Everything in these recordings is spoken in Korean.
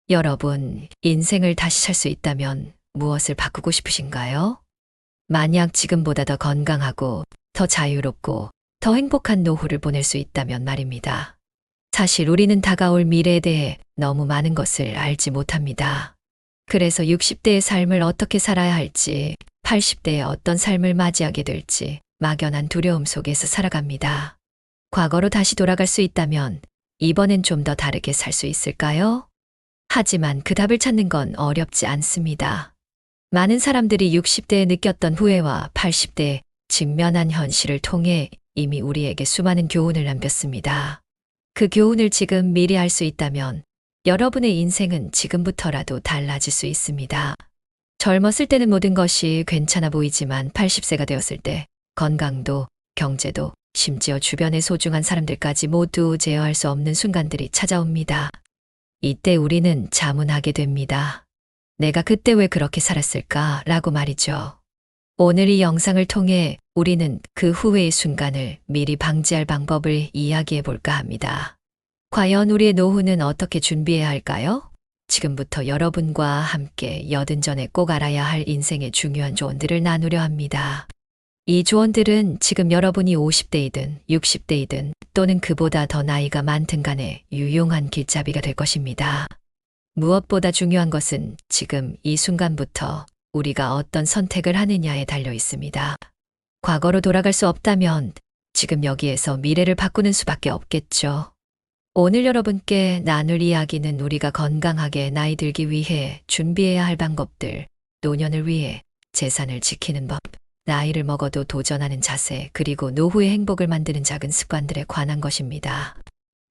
여러분, 인생을 다시 살 수 있다면 무엇을 바꾸고 싶으신가요? 만약 지금보다 더 건강하고, 더 자유롭고, 더 행복한 노후를 보낼 수 있다면 말입니다. 사실 우리는 다가올 미래에 대해 너무 많은 것을 알지 못합니다. 그래서 60대의 삶을 어떻게 살아야 할지, 80대에 어떤 삶을 맞이하게 될지 막연한 두려움 속에서 살아갑니다. 과거로 다시 돌아갈 수 있다면 이번엔 좀 더 다르게 살 수 있을까요? 하지만 그 답을 찾는 건 어렵지 않습니다. 많은 사람들이 60대에 느꼈던 후회와 80대에 직면한 현실을 통해 이미 우리에게 수많은 교훈을 남겼습니다. 그 교훈을 지금 미리 알 수 있다면 여러분의 인생은 지금부터라도 달라질 수 있습니다. 젊었을 때는 모든 것이 괜찮아 보이지만 80세가 되었을 때 건강도, 경제도, 심지어 주변의 소중한 사람들까지 모두 제어할 수 없는 순간들이 찾아옵니다. 이때 우리는 자문하게 됩니다. 내가 그때 왜 그렇게 살았을까? 라고 말이죠. 오늘 이 영상을 통해 우리는 그 후회의 순간을 미리 방지할 방법을 이야기해 볼까 합니다. 과연 우리의 노후는 어떻게 준비해야 할까요? 지금부터 여러분과 함께 80전에 꼭 알아야 할 인생의 중요한 조언들을 나누려 합니다. 이 조언들은 지금 여러분이 50대이든 60대이든 또는 그보다 더 나이가 많든 간에 유용한 길잡이가 될 것입니다. 무엇보다 중요한 것은 지금 이 순간부터 우리가 어떤 선택을 하느냐에 달려 있습니다. 과거로 돌아갈 수 없다면 지금 여기에서 미래를 바꾸는 수밖에 없겠죠. 오늘 여러분께 나눌 이야기는 우리가 건강하게 나이 들기 위해 준비해야 할 방법들, 노년을 위해 재산을 지키는 법, 나이를 먹어도 도전하는 자세, 그리고 노후의 행복을 만드는 작은 습관들에 관한 것입니다.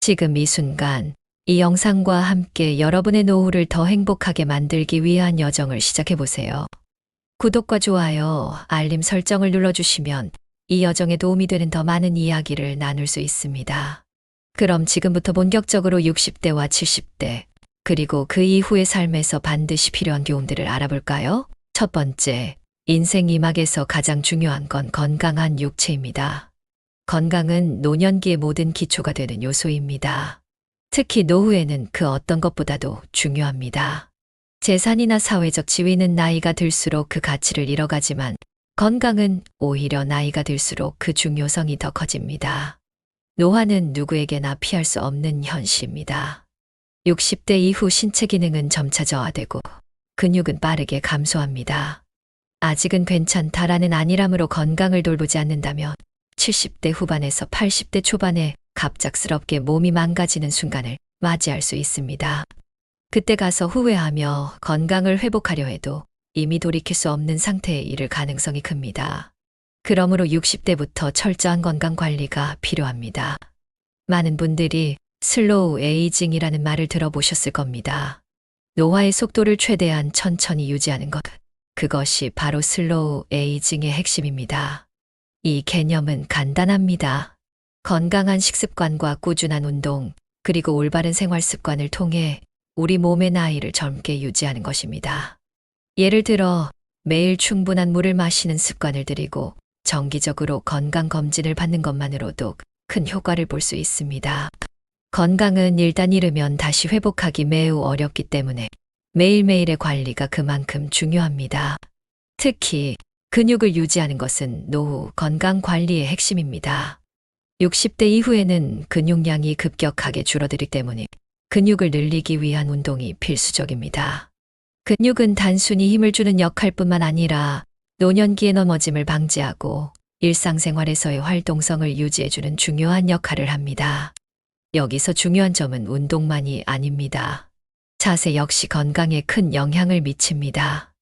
지금 이 순간, 이 영상과 함께 여러분의 노후를 더 행복하게 만들기 위한 여정을 시작해 보세요. 구독과 좋아요, 알림 설정을 눌러주시면 이 여정에 도움이 되는 더 많은 이야기를 나눌 수 있습니다. 그럼 지금부터 본격적으로 60대와 70대, 그리고 그 이후의 삶에서 반드시 필요한 교훈들을 알아볼까요? 첫 번째, 인생 이막에서 가장 중요한 건 건강한 육체입니다. 건강은 노년기의 모든 기초가 되는 요소입니다. 특히 노후에는 그 어떤 것보다도 중요합니다. 재산이나 사회적 지위는 나이가 들수록 그 가치를 잃어가지만 건강은 오히려 나이가 들수록 그 중요성이 더 커집니다. 노화는 누구에게나 피할 수 없는 현실입니다. 60대 이후 신체 기능은 점차 저하되고 근육은 빠르게 감소합니다. 아직은 괜찮다라는 안일함으로 건강을 돌보지 않는다면 70대 후반에서 80대 초반에 갑작스럽게 몸이 망가지는 순간을 맞이할 수 있습니다. 그때 가서 후회하며 건강을 회복하려 해도 이미 돌이킬 수 없는 상태에 이를 가능성이 큽니다. 그러므로 60대부터 철저한 건강 관리가 필요합니다. 많은 분들이 슬로우 에이징이라는 말을 들어보셨을 겁니다. 노화의 속도를 최대한 천천히 유지하는 것. 그것이 바로 슬로우 에이징의 핵심입니다. 이 개념은 간단합니다. 건강한 식습관과 꾸준한 운동, 그리고 올바른 생활 습관을 통해 우리 몸의 나이를 젊게 유지하는 것입니다. 예를 들어 매일 충분한 물을 마시는 습관을 들이고 정기적으로 건강검진을 받는 것만으로도 큰 효과를 볼 수 있습니다. 건강은 일단 잃으면 다시 회복하기 매우 어렵기 때문에 매일매일의 관리가 그만큼 중요합니다. 특히 근육을 유지하는 것은 노후 건강 관리의 핵심입니다. 60대 이후에는 근육량이 급격하게 줄어들기 때문에 근육을 늘리기 위한 운동이 필수적입니다. 근육은 단순히 힘을 주는 역할뿐만 아니라 노년기의 넘어짐을 방지하고 일상생활에서의 활동성을 유지해주는 중요한 역할을 합니다. 여기서 중요한 점은 운동만이 아닙니다. 자세 역시 건강에 큰 영향을 미칩니다.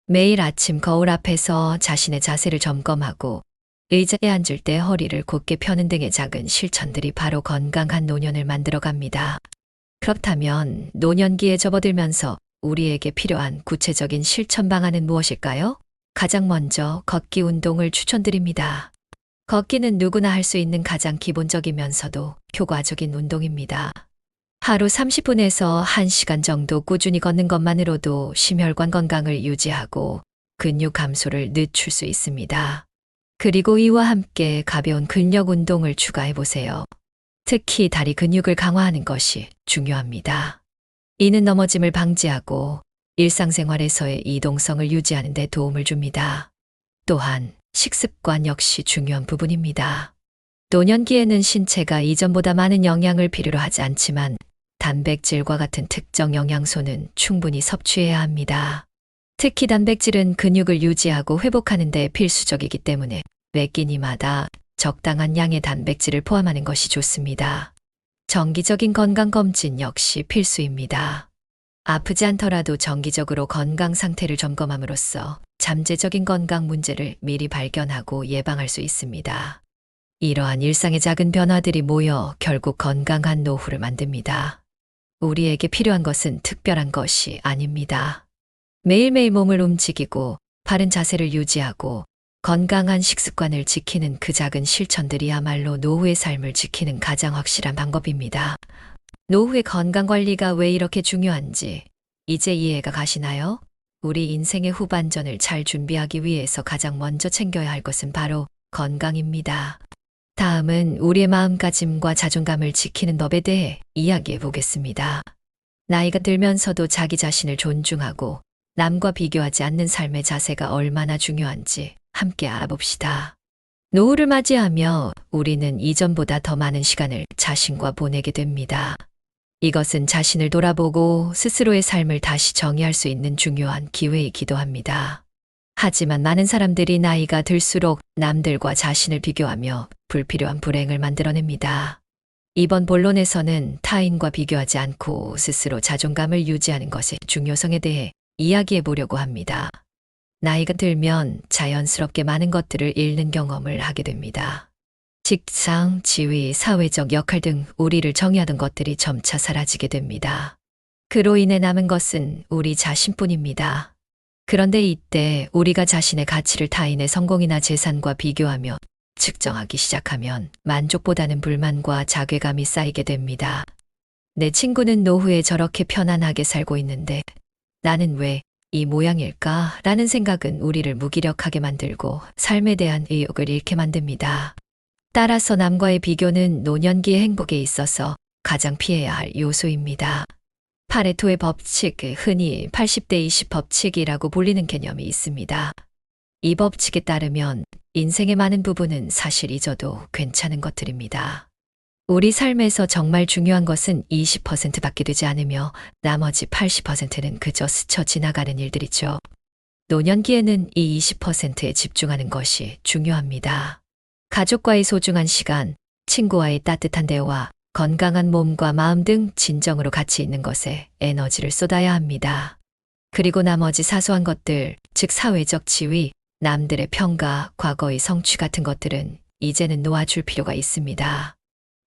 매일 아침 거울 앞에서 자신의 자세를 점검하고 의자에 앉을 때 허리를 곧게 펴는 등의 작은 실천들이 바로 건강한 노년을 만들어갑니다. 그렇다면 노년기에 접어들면서 우리에게 필요한 구체적인 실천 방안은 무엇일까요? 가장 먼저 걷기 운동을 추천드립니다. 걷기는 누구나 할 수 있는 가장 기본적이면서도 효과적인 운동입니다. 하루 30분에서 1시간 정도 꾸준히 걷는 것만으로도 심혈관 건강을 유지하고 근육 감소를 늦출 수 있습니다. 그리고 이와 함께 가벼운 근력 운동을 추가해 보세요. 특히 다리 근육을 강화하는 것이 중요합니다. 이는 넘어짐을 방지하고 일상생활에서의 이동성을 유지하는 데 도움을 줍니다. 또한 식습관 역시 중요한 부분입니다. 노년기에는 신체가 이전보다 많은 영양을 필요로 하지 않지만 단백질과 같은 특정 영양소는 충분히 섭취해야 합니다. 특히 단백질은 근육을 유지하고 회복하는 데 필수적이기 때문에 매 끼니마다 적당한 양의 단백질을 포함하는 것이 좋습니다. 정기적인 건강검진 역시 필수입니다. 아프지 않더라도 정기적으로 건강 상태를 점검함으로써 잠재적인 건강 문제를 미리 발견하고 예방할 수 있습니다. 이러한 일상의 작은 변화들이 모여 결국 건강한 노후를 만듭니다. 우리에게 필요한 것은 특별한 것이 아닙니다. 매일매일 몸을 움직이고 바른 자세를 유지하고 건강한 식습관을 지키는 그 작은 실천들이야말로 노후의 삶을 지키는 가장 확실한 방법입니다. 노후의 건강관리가 왜 이렇게 중요한지 이제 이해가 가시나요? 우리 인생의 후반전을 잘 준비하기 위해서 가장 먼저 챙겨야 할 것은 바로 건강입니다. 다음은 우리의 마음가짐과 자존감을 지키는 법에 대해 이야기해 보겠습니다. 나이가 들면서도 자기 자신을 존중하고 남과 비교하지 않는 삶의 자세가 얼마나 중요한지 함께 알아봅시다. 노후를 맞이하며 우리는 이전보다 더 많은 시간을 자신과 보내게 됩니다. 이것은 자신을 돌아보고 스스로의 삶을 다시 정의할 수 있는 중요한 기회이기도 합니다. 하지만 많은 사람들이 나이가 들수록 남들과 자신을 비교하며 불필요한 불행을 만들어냅니다. 이번 본론에서는 타인과 비교하지 않고 스스로 자존감을 유지하는 것의 중요성에 대해 이야기해 보려고 합니다. 나이가 들면 자연스럽게 많은 것들을 잃는 경험을 하게 됩니다. 직장, 지위, 사회적 역할 등 우리를 정의하던 것들이 점차 사라지게 됩니다. 그로 인해 남은 것은 우리 자신뿐입니다. 그런데 이때 우리가 자신의 가치를 타인의 성공이나 재산과 비교하며 측정하기 시작하면 만족보다는 불만과 자괴감이 쌓이게 됩니다. 내 친구는 노후에 저렇게 편안하게 살고 있는데 나는 왜 이 모양일까? 라는 생각은 우리를 무기력하게 만들고 삶에 대한 의욕을 잃게 만듭니다. 따라서 남과의 비교는 노년기의 행복에 있어서 가장 피해야 할 요소입니다. 파레토의 법칙, 흔히 80대 20 법칙이라고 불리는 개념이 있습니다. 이 법칙에 따르면 인생의 많은 부분은 사실 잊어도 괜찮은 것들입니다. 우리 삶에서 정말 중요한 것은 20%밖에 되지 않으며 나머지 80%는 그저 스쳐 지나가는 일들이죠. 노년기에는 이 20%에 집중하는 것이 중요합니다. 가족과의 소중한 시간, 친구와의 따뜻한 대화, 건강한 몸과 마음 등 진정으로 가치 있는 것에 에너지를 쏟아야 합니다. 그리고 나머지 사소한 것들, 즉 사회적 지위, 남들의 평가, 과거의 성취 같은 것들은 이제는 놓아줄 필요가 있습니다.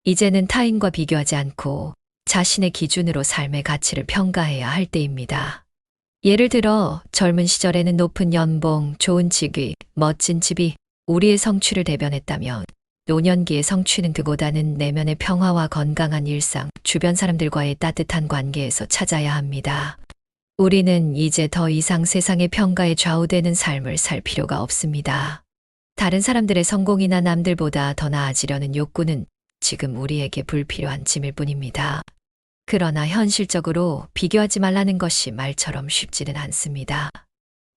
이제는 타인과 비교하지 않고 자신의 기준으로 삶의 가치를 평가해야 할 때입니다. 예를 들어 젊은 시절에는 높은 연봉, 좋은 직위, 멋진 집이 우리의 성취를 대변했다면 노년기의 성취는 그보다는 내면의 평화와 건강한 일상, 주변 사람들과의 따뜻한 관계에서 찾아야 합니다. 우리는 이제 더 이상 세상의 평가에 좌우되는 삶을 살 필요가 없습니다. 다른 사람들의 성공이나 남들보다 더 나아지려는 욕구는 지금 우리에게 불필요한 짐일 뿐입니다. 그러나 현실적으로 비교하지 말라는 것이 말처럼 쉽지는 않습니다.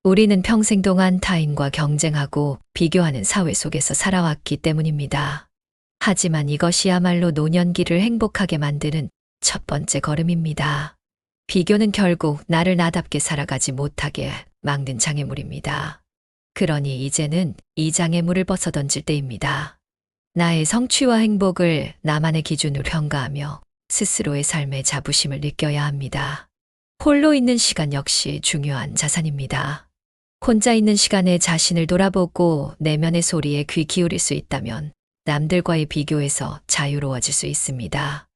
우리는 평생 동안 타인과 경쟁하고 비교하는 사회 속에서 살아왔기 때문입니다. 하지만 이것이야말로 노년기를 행복하게 만드는 첫 번째 걸음입니다. 비교는 결국 나를 나답게 살아가지 못하게 막는 장애물입니다. 그러니 이제는 이 장애물을 벗어던질 때입니다. 나의 성취와 행복을 나만의 기준으로 평가하며 스스로의 삶의 자부심을 느껴야 합니다. 홀로 있는 시간 역시 중요한 자산입니다. 혼자 있는 시간에 자신을 돌아보고 내면의 소리에 귀 기울일 수 있다면 남들과의 비교에서 자유로워질 수 있습니다.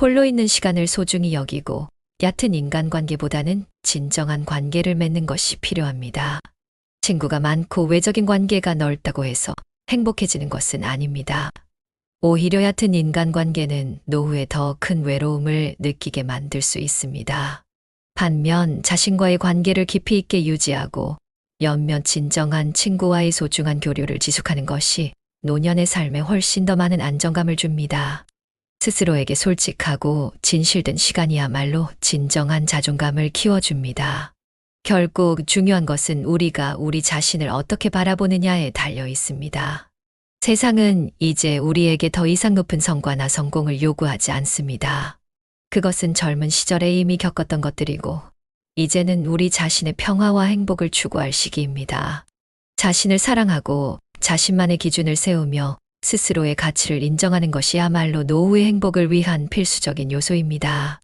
홀로 있는 시간을 소중히 여기고 얕은 인간관계보다는 진정한 관계를 맺는 것이 필요합니다. 친구가 많고 외적인 관계가 넓다고 해서 행복해지는 것은 아닙니다. 오히려 얕은 인간관계는 노후에 더 큰 외로움을 느끼게 만들 수 있습니다. 반면 자신과의 관계를 깊이 있게 유지하고 몇몇 진정한 친구와의 소중한 교류를 지속하는 것이 노년의 삶에 훨씬 더 많은 안정감을 줍니다. 스스로에게 솔직하고 진실된 시간이야말로 진정한 자존감을 키워줍니다. 결국 중요한 것은 우리가 우리 자신을 어떻게 바라보느냐에 달려 있습니다. 세상은 이제 우리에게 더 이상 높은 성과나 성공을 요구하지 않습니다. 그것은 젊은 시절에 이미 겪었던 것들이고, 이제는 우리 자신의 평화와 행복을 추구할 시기입니다. 자신을 사랑하고 자신만의 기준을 세우며 스스로의 가치를 인정하는 것이야말로 노후의 행복을 위한 필수적인 요소입니다.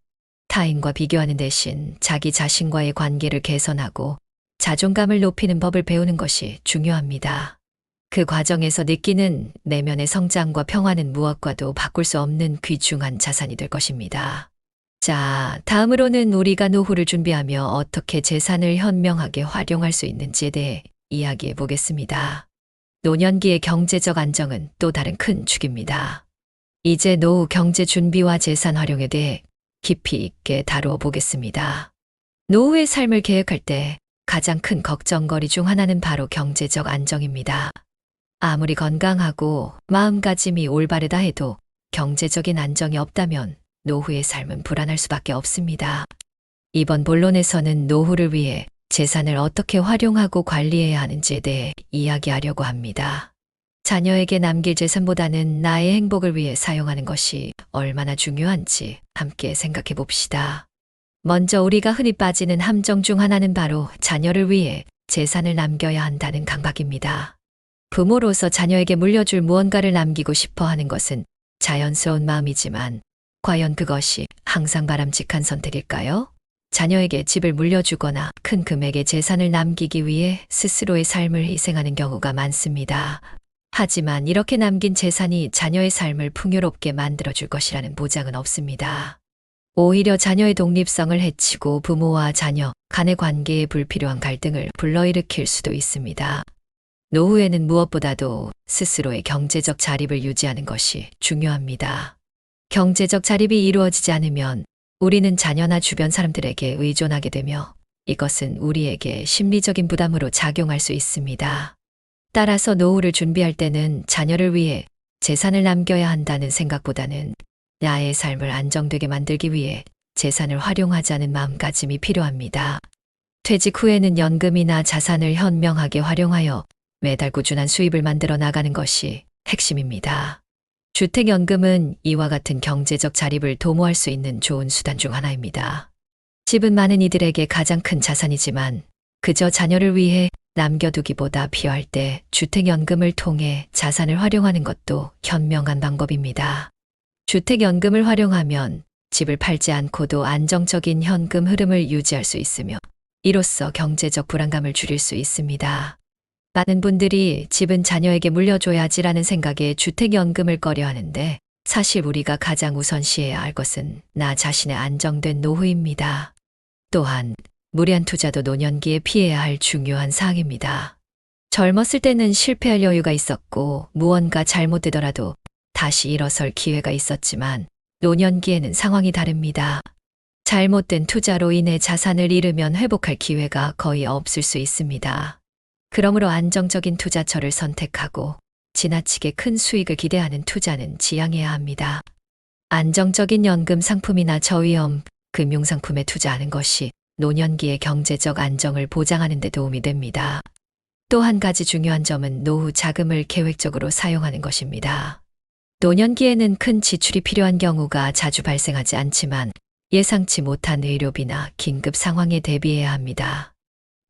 타인과 비교하는 대신 자기 자신과의 관계를 개선하고 자존감을 높이는 법을 배우는 것이 중요합니다. 그 과정에서 느끼는 내면의 성장과 평화는 무엇과도 바꿀 수 없는 귀중한 자산이 될 것입니다. 자, 다음으로는 우리가 노후를 준비하며 어떻게 재산을 현명하게 활용할 수 있는지에 대해 이야기해 보겠습니다. 노년기의 경제적 안정은 또 다른 큰 축입니다. 이제 노후 경제 준비와 재산 활용에 대해 깊이 있게 다루어 보겠습니다. 노후의 삶을 계획할 때 가장 큰 걱정거리 중 하나는 바로 경제적 안정입니다. 아무리 건강하고 마음가짐이 올바르다 해도 경제적인 안정이 없다면 노후의 삶은 불안할 수밖에 없습니다. 이번 본론에서는 노후를 위해 재산을 어떻게 활용하고 관리해야 하는지에 대해 이야기하려고 합니다. 자녀에게 남길 재산보다는 나의 행복을 위해 사용하는 것이 얼마나 중요한지 함께 생각해 봅시다. 먼저 우리가 흔히 빠지는 함정 중 하나는 바로 자녀를 위해 재산을 남겨야 한다는 강박입니다. 부모로서 자녀에게 물려줄 무언가를 남기고 싶어 하는 것은 자연스러운 마음이지만 과연 그것이 항상 바람직한 선택일까요? 자녀에게 집을 물려주거나 큰 금액의 재산을 남기기 위해 스스로의 삶을 희생하는 경우가 많습니다. 하지만 이렇게 남긴 재산이 자녀의 삶을 풍요롭게 만들어줄 것이라는 보장은 없습니다. 오히려 자녀의 독립성을 해치고 부모와 자녀 간의 관계에 불필요한 갈등을 불러일으킬 수도 있습니다. 노후에는 무엇보다도 스스로의 경제적 자립을 유지하는 것이 중요합니다. 경제적 자립이 이루어지지 않으면 우리는 자녀나 주변 사람들에게 의존하게 되며 이것은 우리에게 심리적인 부담으로 작용할 수 있습니다. 따라서 노후를 준비할 때는 자녀를 위해 재산을 남겨야 한다는 생각보다는 나의 삶을 안정되게 만들기 위해 재산을 활용하자는 마음가짐이 필요합니다. 퇴직 후에는 연금이나 자산을 현명하게 활용하여 매달 꾸준한 수입을 만들어 나가는 것이 핵심입니다. 주택연금은 이와 같은 경제적 자립을 도모할 수 있는 좋은 수단 중 하나입니다. 집은 많은 이들에게 가장 큰 자산이지만 그저 자녀를 위해 남겨두기보다 필요할 때 주택연금을 통해 자산을 활용하는 것도 현명한 방법입니다. 주택연금을 활용하면 집을 팔지 않고도 안정적인 현금 흐름을 유지할 수 있으며 이로써 경제적 불안감을 줄일 수 있습니다. 많은 분들이 집은 자녀에게 물려줘야지라는 생각에 주택연금을 꺼려하는데 사실 우리가 가장 우선시해야 할 것은 나 자신의 안정된 노후입니다. 또한 무리한 투자도 노년기에 피해야 할 중요한 사항입니다. 젊었을 때는 실패할 여유가 있었고 무언가 잘못되더라도 다시 일어설 기회가 있었지만 노년기에는 상황이 다릅니다. 잘못된 투자로 인해 자산을 잃으면 회복할 기회가 거의 없을 수 있습니다. 그러므로 안정적인 투자처를 선택하고 지나치게 큰 수익을 기대하는 투자는 지양해야 합니다. 안정적인 연금 상품이나 저위험 금융상품에 투자하는 것이 노년기의 경제적 안정을 보장하는 데 도움이 됩니다. 또 한 가지 중요한 점은 노후 자금을 계획적으로 사용하는 것입니다. 노년기에는 큰 지출이 필요한 경우가 자주 발생하지 않지만 예상치 못한 의료비나 긴급 상황에 대비해야 합니다.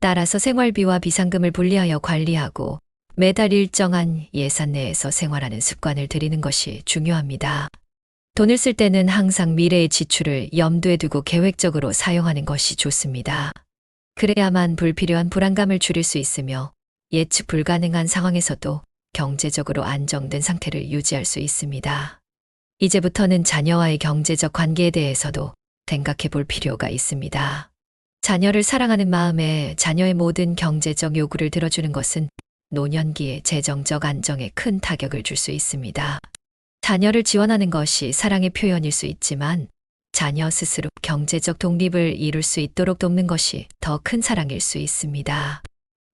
따라서 생활비와 비상금을 분리하여 관리하고 매달 일정한 예산 내에서 생활하는 습관을 들이는 것이 중요합니다. 돈을 쓸 때는 항상 미래의 지출을 염두에 두고 계획적으로 사용하는 것이 좋습니다. 그래야만 불필요한 불안감을 줄일 수 있으며 예측 불가능한 상황에서도 경제적으로 안정된 상태를 유지할 수 있습니다. 이제부터는 자녀와의 경제적 관계에 대해서도 생각해 볼 필요가 있습니다. 자녀를 사랑하는 마음에 자녀의 모든 경제적 요구를 들어주는 것은 노년기의 재정적 안정에 큰 타격을 줄 수 있습니다. 자녀를 지원하는 것이 사랑의 표현일 수 있지만 자녀 스스로 경제적 독립을 이룰 수 있도록 돕는 것이 더 큰 사랑일 수 있습니다.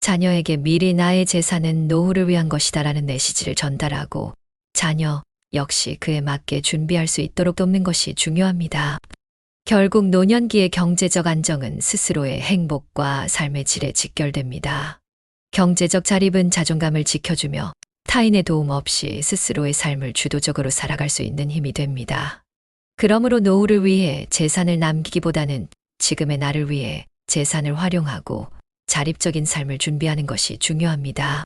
자녀에게 미리 나의 재산은 노후를 위한 것이다라는 메시지를 전달하고 자녀, 역시 그에 맞게 준비할 수 있도록 돕는 것이 중요합니다. 결국 노년기의 경제적 안정은 스스로의 행복과 삶의 질에 직결됩니다. 경제적 자립은 자존감을 지켜주며 타인의 도움 없이 스스로의 삶을 주도적으로 살아갈 수 있는 힘이 됩니다. 그러므로 노후를 위해 재산을 남기기보다는 지금의 나를 위해 재산을 활용하고 자립적인 삶을 준비하는 것이 중요합니다.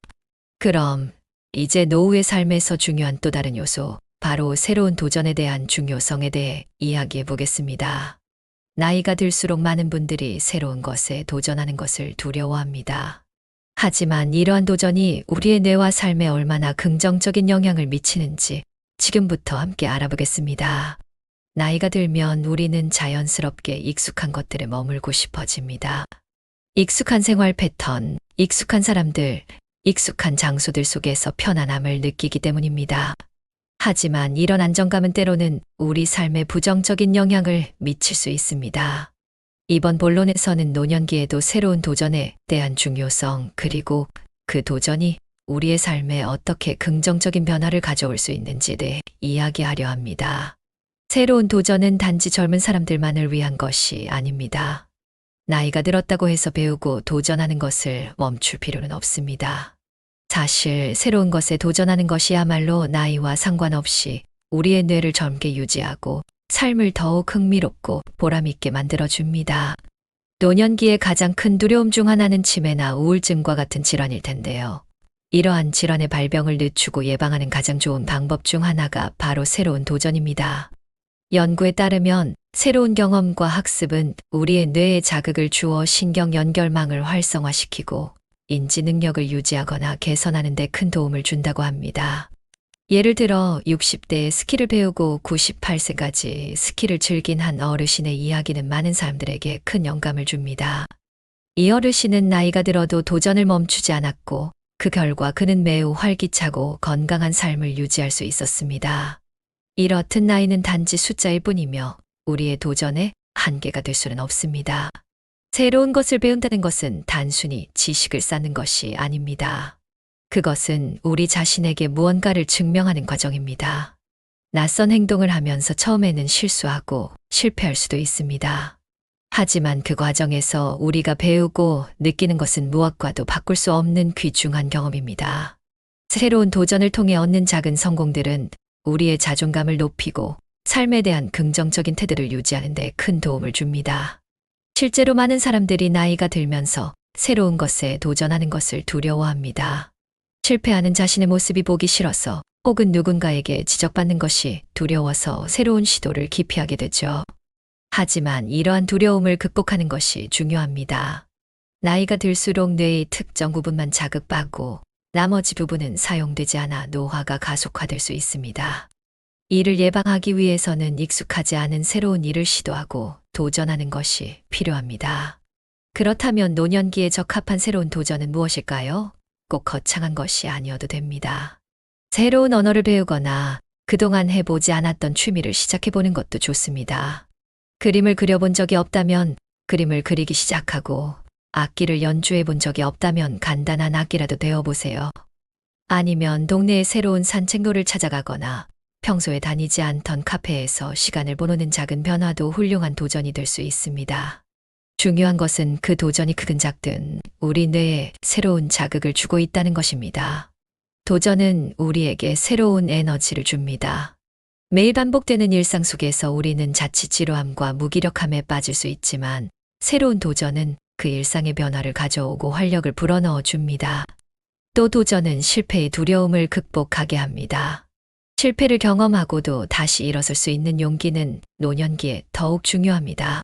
그럼 이제 노후의 삶에서 중요한 또 다른 요소, 바로 새로운 도전에 대한 중요성에 대해 이야기해 보겠습니다. 나이가 들수록 많은 분들이 새로운 것에 도전하는 것을 두려워합니다. 하지만 이러한 도전이 우리의 뇌와 삶에 얼마나 긍정적인 영향을 미치는지 지금부터 함께 알아보겠습니다. 나이가 들면 우리는 자연스럽게 익숙한 것들에 머물고 싶어집니다. 익숙한 생활 패턴, 익숙한 사람들, 익숙한 장소들 속에서 편안함을 느끼기 때문입니다. 하지만 이런 안정감은 때로는 우리 삶에 부정적인 영향을 미칠 수 있습니다. 이번 본론에서는 노년기에도 새로운 도전에 대한 중요성, 그리고 그 도전이 우리의 삶에 어떻게 긍정적인 변화를 가져올 수 있는지에 대해 이야기하려 합니다. 새로운 도전은 단지 젊은 사람들만을 위한 것이 아닙니다. 나이가 들었다고 해서 배우고 도전하는 것을 멈출 필요는 없습니다. 사실 새로운 것에 도전하는 것이야말로 나이와 상관없이 우리의 뇌를 젊게 유지하고 삶을 더욱 흥미롭고 보람있게 만들어줍니다. 노년기의 가장 큰 두려움 중 하나는 치매나 우울증과 같은 질환일 텐데요. 이러한 질환의 발병을 늦추고 예방하는 가장 좋은 방법 중 하나가 바로 새로운 도전입니다. 연구에 따르면 새로운 경험과 학습은 우리의 뇌에 자극을 주어 신경 연결망을 활성화시키고 인지 능력을 유지하거나 개선하는 데 큰 도움을 준다고 합니다. 예를 들어 60대에 스키를 배우고 98세까지 스키를 즐긴 한 어르신의 이야기는 많은 사람들에게 큰 영감을 줍니다. 이 어르신은 나이가 들어도 도전을 멈추지 않았고 그 결과 그는 매우 활기차고 건강한 삶을 유지할 수 있었습니다. 이렇듯 나이는 단지 숫자일 뿐이며 우리의 도전에 한계가 될 수는 없습니다. 새로운 것을 배운다는 것은 단순히 지식을 쌓는 것이 아닙니다. 그것은 우리 자신에게 무언가를 증명하는 과정입니다. 낯선 행동을 하면서 처음에는 실수하고 실패할 수도 있습니다. 하지만 그 과정에서 우리가 배우고 느끼는 것은 무엇과도 바꿀 수 없는 귀중한 경험입니다. 새로운 도전을 통해 얻는 작은 성공들은 우리의 자존감을 높이고 삶에 대한 긍정적인 태도를 유지하는 데 큰 도움을 줍니다. 실제로 많은 사람들이 나이가 들면서 새로운 것에 도전하는 것을 두려워합니다. 실패하는 자신의 모습이 보기 싫어서 혹은 누군가에게 지적받는 것이 두려워서 새로운 시도를 기피하게 되죠. 하지만 이러한 두려움을 극복하는 것이 중요합니다. 나이가 들수록 뇌의 특정 부분만 자극받고 나머지 부분은 사용되지 않아 노화가 가속화될 수 있습니다. 이를 예방하기 위해서는 익숙하지 않은 새로운 일을 시도하고 도전하는 것이 필요합니다. 그렇다면 노년기에 적합한 새로운 도전은 무엇일까요? 꼭 거창한 것이 아니어도 됩니다. 새로운 언어를 배우거나 그동안 해보지 않았던 취미를 시작해보는 것도 좋습니다. 그림을 그려본 적이 없다면 그림을 그리기 시작하고 악기를 연주해본 적이 없다면 간단한 악기라도 배워보세요. 아니면 동네의 새로운 산책로를 찾아가거나 평소에 다니지 않던 카페에서 시간을 보내는 작은 변화도 훌륭한 도전이 될 수 있습니다. 중요한 것은 그 도전이 크든 작든 우리 뇌에 새로운 자극을 주고 있다는 것입니다. 도전은 우리에게 새로운 에너지를 줍니다. 매일 반복되는 일상 속에서 우리는 자칫 지루함과 무기력함에 빠질 수 있지만 새로운 도전은 그 일상의 변화를 가져오고 활력을 불어넣어 줍니다. 또 도전은 실패의 두려움을 극복하게 합니다. 실패를 경험하고도 다시 일어설 수 있는 용기는 노년기에 더욱 중요합니다.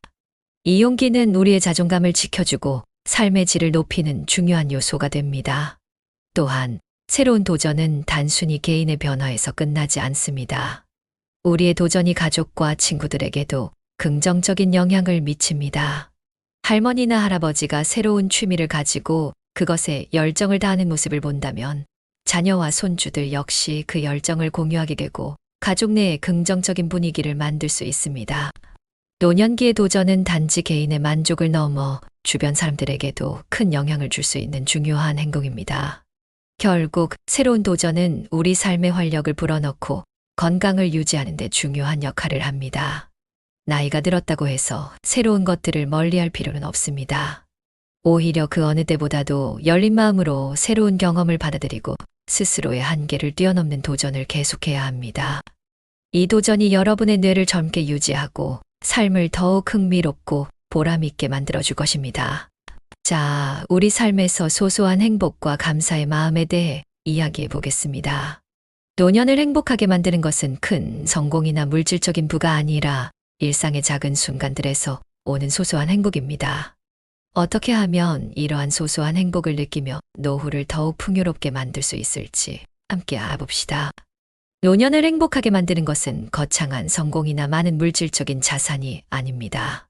이 용기는 우리의 자존감을 지켜주고 삶의 질을 높이는 중요한 요소가 됩니다. 또한 새로운 도전은 단순히 개인의 변화에서 끝나지 않습니다. 우리의 도전이 가족과 친구들에게도 긍정적인 영향을 미칩니다. 할머니나 할아버지가 새로운 취미를 가지고 그것에 열정을 다하는 모습을 본다면 자녀와 손주들 역시 그 열정을 공유하게 되고 가족 내에 긍정적인 분위기를 만들 수 있습니다. 노년기의 도전은 단지 개인의 만족을 넘어 주변 사람들에게도 큰 영향을 줄 수 있는 중요한 행동입니다. 결국 새로운 도전은 우리 삶의 활력을 불어넣고 건강을 유지하는 데 중요한 역할을 합니다. 나이가 들었다고 해서 새로운 것들을 멀리할 필요는 없습니다. 오히려 그 어느 때보다도 열린 마음으로 새로운 경험을 받아들이고 스스로의 한계를 뛰어넘는 도전을 계속해야 합니다. 이 도전이 여러분의 뇌를 젊게 유지하고 삶을 더욱 흥미롭고 보람있게 만들어줄 것입니다. 자, 우리 삶에서 소소한 행복과 감사의 마음에 대해 이야기해 보겠습니다. 노년을 행복하게 만드는 것은 큰 성공이나 물질적인 부가 아니라 일상의 작은 순간들에서 오는 소소한 행복입니다. 어떻게 하면 이러한 소소한 행복을 느끼며 노후를 더욱 풍요롭게 만들 수 있을지 함께 알아봅시다. 노년을 행복하게 만드는 것은 거창한 성공이나 많은 물질적인 자산이 아닙니다.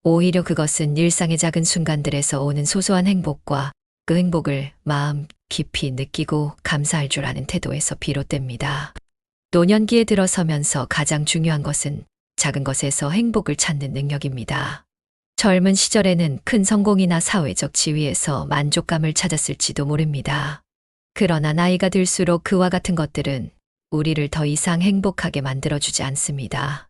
오히려 그것은 일상의 작은 순간들에서 오는 소소한 행복과 그 행복을 마음 깊이 느끼고 감사할 줄 아는 태도에서 비롯됩니다. 노년기에 들어서면서 가장 중요한 것은 작은 것에서 행복을 찾는 능력입니다. 젊은 시절에는 큰 성공이나 사회적 지위에서 만족감을 찾았을지도 모릅니다. 그러나 나이가 들수록 그와 같은 것들은 우리를 더 이상 행복하게 만들어주지 않습니다.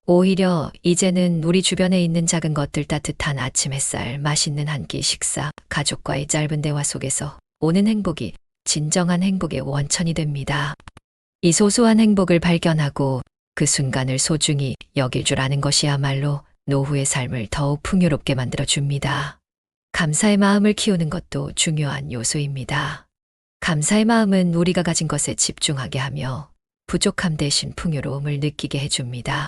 오히려 이제는 우리 주변에 있는 작은 것들, 따뜻한 아침 햇살, 맛있는 한 끼 식사, 가족과의 짧은 대화 속에서 오는 행복이 진정한 행복의 원천이 됩니다. 이 소소한 행복을 발견하고 그 순간을 소중히 여길 줄 아는 것이야말로 노후의 삶을 더욱 풍요롭게 만들어줍니다. 감사의 마음을 키우는 것도 중요한 요소입니다. 감사의 마음은 우리가 가진 것에 집중하게 하며 부족함 대신 풍요로움을 느끼게 해줍니다.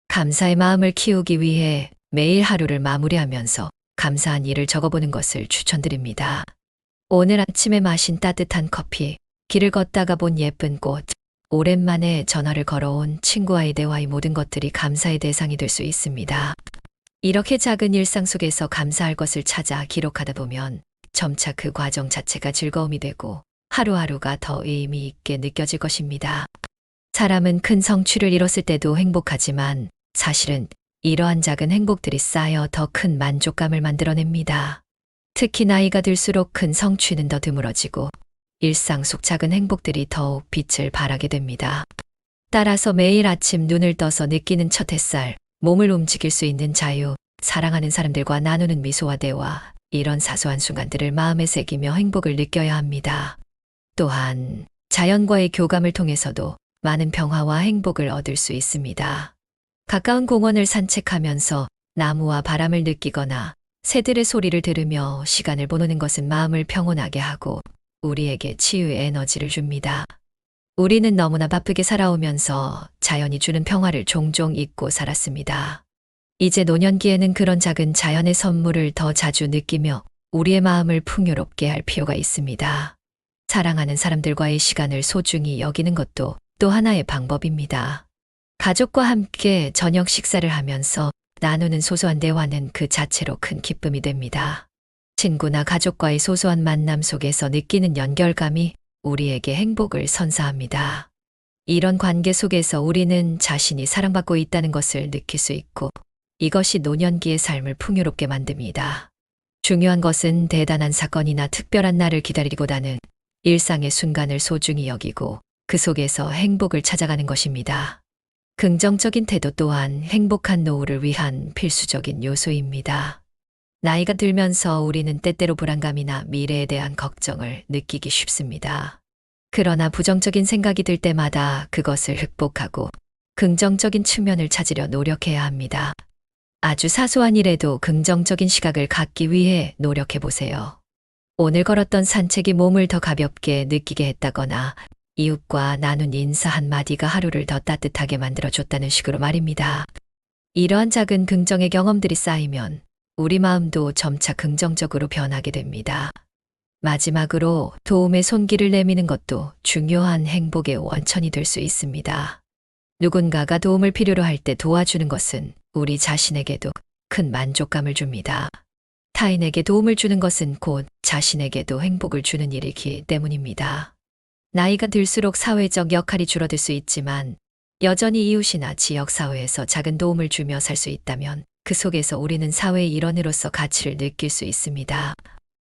감사의 마음을 키우기 위해 매일 하루를 마무리하면서 감사한 일을 적어보는 것을 추천드립니다. 오늘 아침에 마신 따뜻한 커피, 길을 걷다가 본 예쁜 꽃, 오랜만에 전화를 걸어온 친구와의 대화, 이 모든 것들이 감사의 대상이 될 수 있습니다. 이렇게 작은 일상 속에서 감사할 것을 찾아 기록하다 보면 점차 그 과정 자체가 즐거움이 되고 하루하루가 더 의미 있게 느껴질 것입니다. 사람은 큰 성취를 이뤘을 때도 행복하지만 사실은 이러한 작은 행복들이 쌓여 더 큰 만족감을 만들어냅니다. 특히 나이가 들수록 큰 성취는 더 드물어지고 일상 속 작은 행복들이 더욱 빛을 발하게 됩니다. 따라서 매일 아침 눈을 떠서 느끼는 첫 햇살, 몸을 움직일 수 있는 자유, 사랑하는 사람들과 나누는 미소와 대화, 이런 사소한 순간들을 마음에 새기며 행복을 느껴야 합니다. 또한 자연과의 교감을 통해서도 많은 평화와 행복을 얻을 수 있습니다. 가까운 공원을 산책하면서 나무와 바람을 느끼거나 새들의 소리를 들으며 시간을 보내는 것은 마음을 평온하게 하고 우리에게 치유의 에너지를 줍니다. 우리는 너무나 바쁘게 살아오면서 자연이 주는 평화를 종종 잊고 살았습니다. 이제 노년기에는 그런 작은 자연의 선물을 더 자주 느끼며 우리의 마음을 풍요롭게 할 필요가 있습니다. 사랑하는 사람들과의 시간을 소중히 여기는 것도 또 하나의 방법입니다. 가족과 함께 저녁 식사를 하면서 나누는 소소한 대화는 그 자체로 큰 기쁨이 됩니다. 친구나 가족과의 소소한 만남 속에서 느끼는 연결감이 우리에게 행복을 선사합니다. 이런 관계 속에서 우리는 자신이 사랑받고 있다는 것을 느낄 수 있고 이것이 노년기의 삶을 풍요롭게 만듭니다. 중요한 것은 대단한 사건이나 특별한 날을 기다리기보다는 일상의 순간을 소중히 여기고 그 속에서 행복을 찾아가는 것입니다. 긍정적인 태도 또한 행복한 노후를 위한 필수적인 요소입니다. 나이가 들면서 우리는 때때로 불안감이나 미래에 대한 걱정을 느끼기 쉽습니다. 그러나 부정적인 생각이 들 때마다 그것을 극복하고 긍정적인 측면을 찾으려 노력해야 합니다. 아주 사소한 일에도 긍정적인 시각을 갖기 위해 노력해 보세요. 오늘 걸었던 산책이 몸을 더 가볍게 느끼게 했다거나 이웃과 나눈 인사 한마디가 하루를 더 따뜻하게 만들어줬다는 식으로 말입니다. 이러한 작은 긍정의 경험들이 쌓이면 우리 마음도 점차 긍정적으로 변하게 됩니다. 마지막으로 도움의 손길을 내미는 것도 중요한 행복의 원천이 될 수 있습니다. 누군가가 도움을 필요로 할 때 도와주는 것은 우리 자신에게도 큰 만족감을 줍니다. 타인에게 도움을 주는 것은 곧 자신에게도 행복을 주는 일이기 때문입니다. 나이가 들수록 사회적 역할이 줄어들 수 있지만 여전히 이웃이나 지역사회에서 작은 도움을 주며 살 수 있다면 그 속에서 우리는 사회의 일원으로서 가치를 느낄 수 있습니다.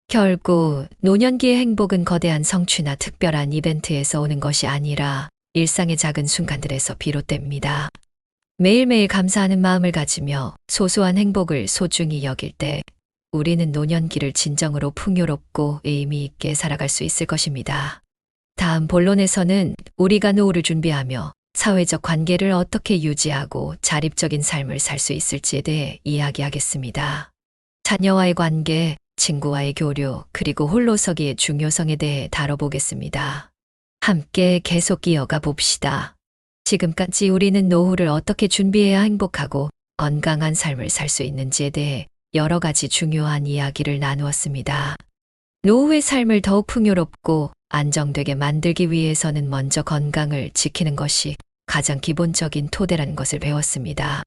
결국 노년기의 행복은 거대한 성취나 특별한 이벤트에서 오는 것이 아니라 일상의 작은 순간들에서 비롯됩니다. 매일매일 감사하는 마음을 가지며 소소한 행복을 소중히 여길 때 우리는 노년기를 진정으로 풍요롭고 의미 있게 살아갈 수 있을 것입니다. 다음 본론에서는 우리가 노후를 준비하며 사회적 관계를 어떻게 유지하고 자립적인 삶을 살 수 있을지에 대해 이야기하겠습니다. 자녀와의 관계, 친구와의 교류, 그리고 홀로서기의 중요성에 대해 다뤄보겠습니다. 함께 계속 이어가 봅시다. 지금까지 우리는 노후를 어떻게 준비해야 행복하고 건강한 삶을 살 수 있는지에 대해 여러 가지 중요한 이야기를 나누었습니다. 노후의 삶을 더욱 풍요롭고 안정되게 만들기 위해서는 먼저 건강을 지키는 것이 가장 기본적인 토대라는 것을 배웠습니다.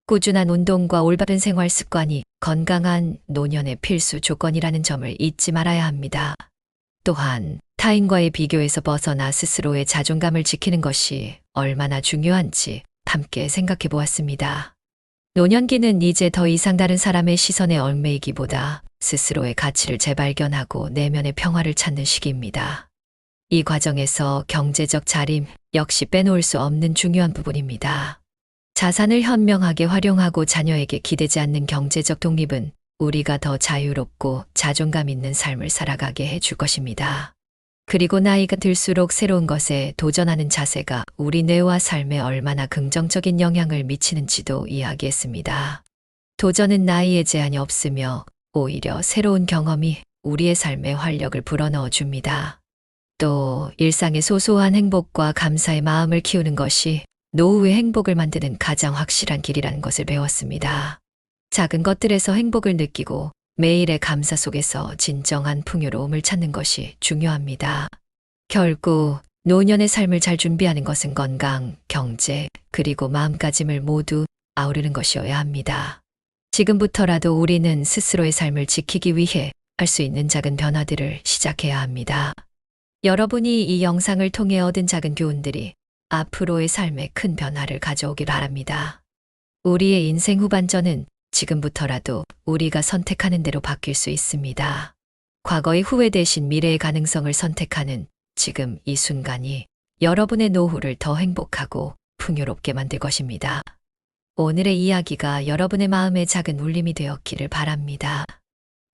꾸준한 운동과 올바른 생활 습관이 건강한 노년의 필수 조건이라는 점을 잊지 말아야 합니다. 또한 타인과의 비교에서 벗어나 스스로의 자존감을 지키는 것이 얼마나 중요한지 함께 생각해 보았습니다. 노년기는 이제 더 이상 다른 사람의 시선에 얽매이기보다 스스로의 가치를 재발견하고 내면의 평화를 찾는 시기입니다. 이 과정에서 경제적 자립 역시 빼놓을 수 없는 중요한 부분입니다. 자산을 현명하게 활용하고 자녀에게 기대지 않는 경제적 독립은 우리가 더 자유롭고 자존감 있는 삶을 살아가게 해줄 것입니다. 그리고 나이가 들수록 새로운 것에 도전하는 자세가 우리 뇌와 삶에 얼마나 긍정적인 영향을 미치는지도 이야기했습니다. 도전은 나이에 제한이 없으며 오히려 새로운 경험이 우리의 삶에 활력을 불어넣어 줍니다. 또 일상의 소소한 행복과 감사의 마음을 키우는 것이 노후의 행복을 만드는 가장 확실한 길이라는 것을 배웠습니다. 작은 것들에서 행복을 느끼고 매일의 감사 속에서 진정한 풍요로움을 찾는 것이 중요합니다. 결국 노년의 삶을 잘 준비하는 것은 건강, 경제, 그리고 마음가짐을 모두 아우르는 것이어야 합니다. 지금부터라도 우리는 스스로의 삶을 지키기 위해 할 수 있는 작은 변화들을 시작해야 합니다. 여러분이 이 영상을 통해 얻은 작은 교훈들이 앞으로의 삶에 큰 변화를 가져오길 바랍니다. 우리의 인생 후반전은 지금부터라도 우리가 선택하는 대로 바뀔 수 있습니다. 과거의 후회 대신 미래의 가능성을 선택하는 지금 이 순간이 여러분의 노후를 더 행복하고 풍요롭게 만들 것입니다. 오늘의 이야기가 여러분의 마음에 작은 울림이 되었기를 바랍니다.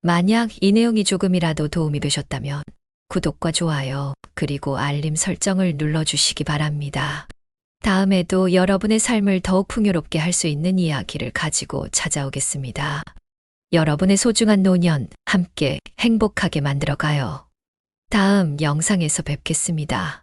만약 이 내용이 조금이라도 도움이 되셨다면 구독과 좋아요, 그리고 알림 설정을 눌러주시기 바랍니다. 다음에도 여러분의 삶을 더욱 풍요롭게 할 수 있는 이야기를 가지고 찾아오겠습니다. 여러분의 소중한 노년 함께 행복하게 만들어가요. 다음 영상에서 뵙겠습니다.